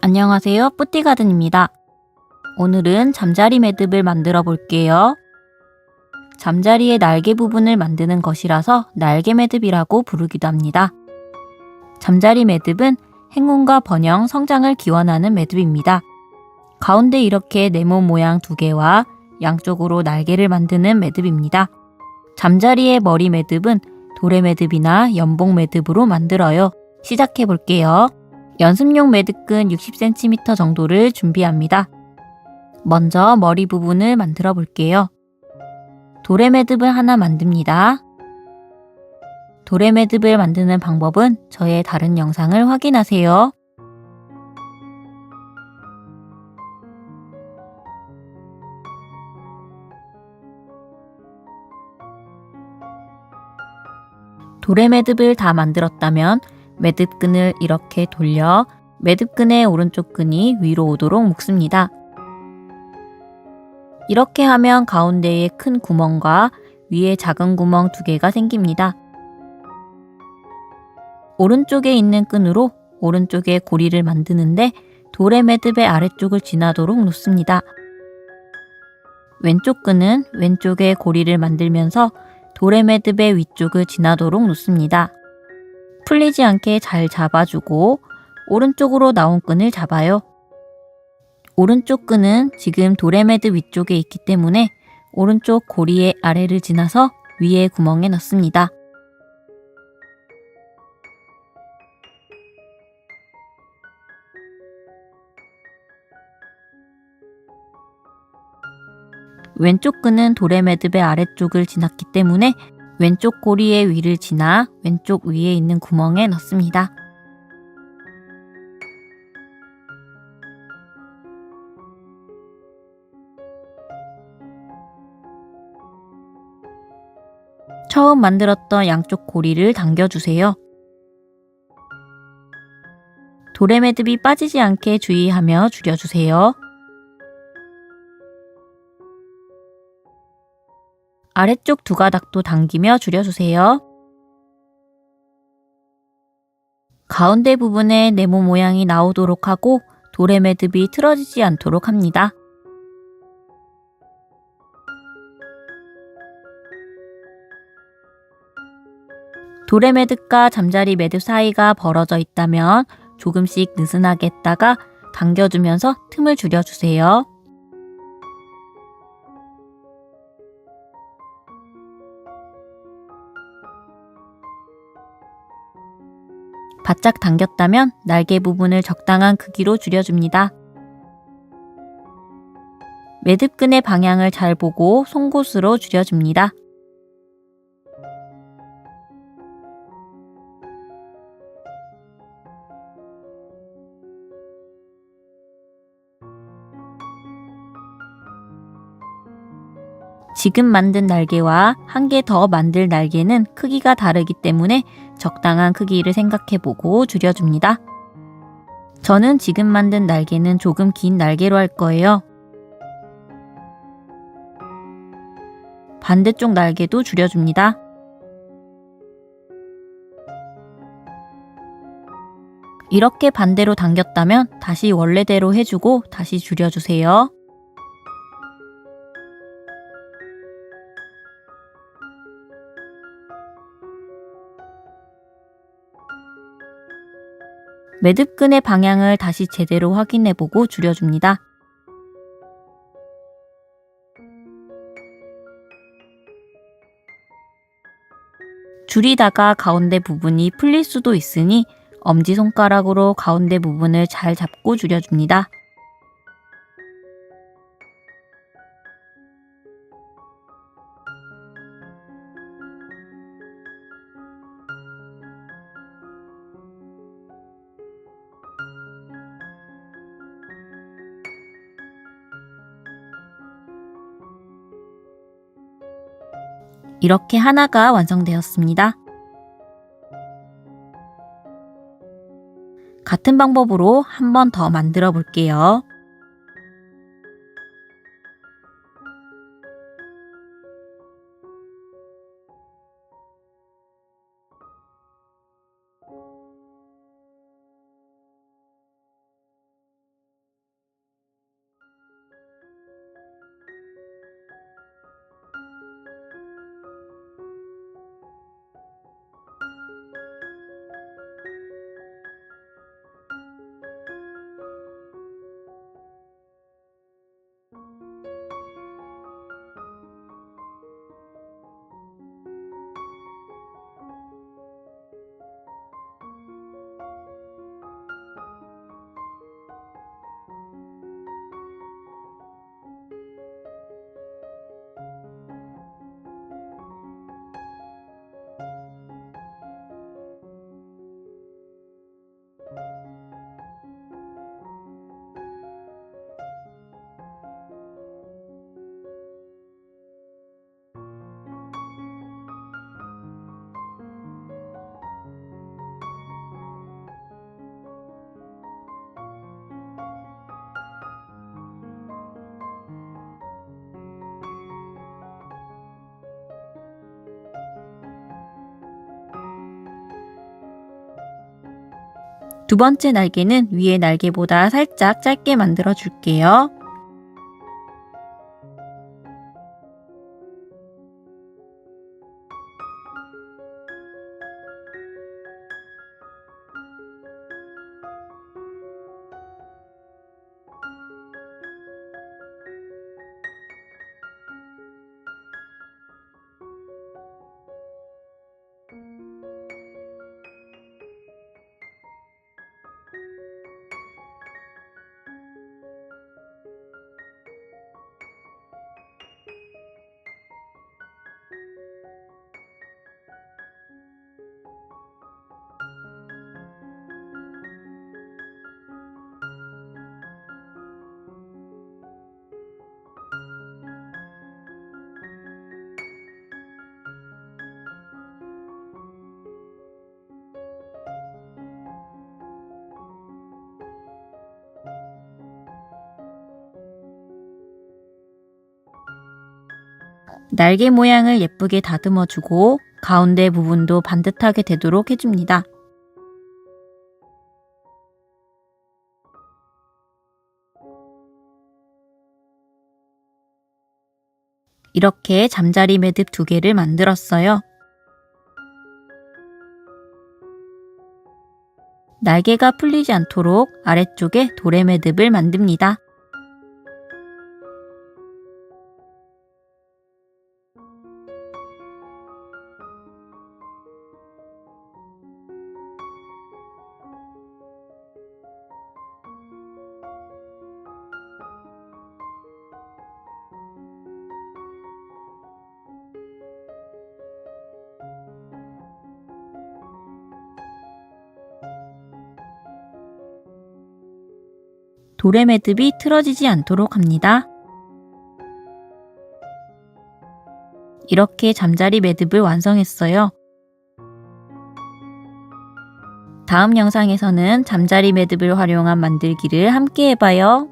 안녕하세요. 뿌띠가든입니다. 오늘은 잠자리 매듭을 만들어 볼게요. 잠자리의 날개 부분을 만드는 것이라서 날개 매듭이라고 부르기도 합니다. 잠자리 매듭은 행운과 번영, 성장을 기원하는 매듭입니다. 가운데 이렇게 네모 모양 2개와 양쪽으로 날개를 만드는 매듭입니다. 잠자리의 머리 매듭은 도래 매듭이나 연봉 매듭으로 만들어요. 시작해 볼게요. 연습용 매듭끈 60cm 정도를 준비합니다. 먼저 머리 부분을 만들어 볼게요. 도래 매듭을 하나 만듭니다. 도래 매듭을 만드는 방법은 저의 다른 영상을 확인하세요. 도래 매듭을 다 만들었다면 매듭끈을 이렇게 돌려 매듭끈의 오른쪽 끈이 위로 오도록 묶습니다. 이렇게 하면 가운데에 큰 구멍과 위에 작은 구멍 2개가 생깁니다. 오른쪽에 있는 끈으로 오른쪽에 고리를 만드는데 도래 매듭의 아래쪽을 지나도록 놓습니다. 왼쪽 끈은 왼쪽에 고리를 만들면서 도래 매듭의 위쪽을 지나도록 놓습니다. 풀리지 않게 잘 잡아주고 오른쪽으로 나온 끈을 잡아요. 오른쪽 끈은 지금 도래 매듭 위쪽에 있기 때문에 오른쪽 고리의 아래를 지나서 위에 구멍에 넣습니다. 왼쪽 끈은 도래 매듭의 아래쪽을 지났기 때문에 왼쪽 고리의 위를 지나 왼쪽 위에 있는 구멍에 넣습니다. 처음 만들었던 양쪽 고리를 당겨주세요. 도래 매듭이 빠지지 않게 주의하며 줄여주세요. 아래쪽 2가닥도 당기며 줄여주세요. 가운데 부분에 네모 모양이 나오도록 하고 도래 매듭이 틀어지지 않도록 합니다. 도래 매듭과 잠자리 매듭 사이가 벌어져 있다면 조금씩 느슨하게 했다가 당겨주면서 틈을 줄여주세요. 바짝 당겼다면 날개 부분을 적당한 크기로 줄여줍니다. 매듭끈의 방향을 잘 보고 송곳으로 줄여줍니다. 지금 만든 날개와 한 개 더 만들 날개는 크기가 다르기 때문에 적당한 크기를 생각해보고 줄여줍니다. 저는 지금 만든 날개는 조금 긴 날개로 할 거예요. 반대쪽 날개도 줄여줍니다. 이렇게 반대로 당겼다면 다시 원래대로 해주고 다시 줄여주세요. 매듭끈의 방향을 다시 제대로 확인해보고 줄여줍니다. 줄이다가 가운데 부분이 풀릴 수도 있으니 엄지손가락으로 가운데 부분을 잘 잡고 줄여줍니다. 이렇게 하나가 완성되었습니다. 같은 방법으로 한 번 더 만들어 볼게요. 두 번째 날개는 위에 날개보다 살짝 짧게 만들어 줄게요. 날개 모양을 예쁘게 다듬어 주고 가운데 부분도 반듯하게 되도록 해줍니다. 이렇게 잠자리 매듭 2개를 만들었어요. 날개가 풀리지 않도록 아래쪽에 도래 매듭을 만듭니다. 도래 매듭이 틀어지지 않도록 합니다. 이렇게 잠자리 매듭을 완성했어요. 다음 영상에서는 잠자리 매듭을 활용한 만들기를 함께 해봐요.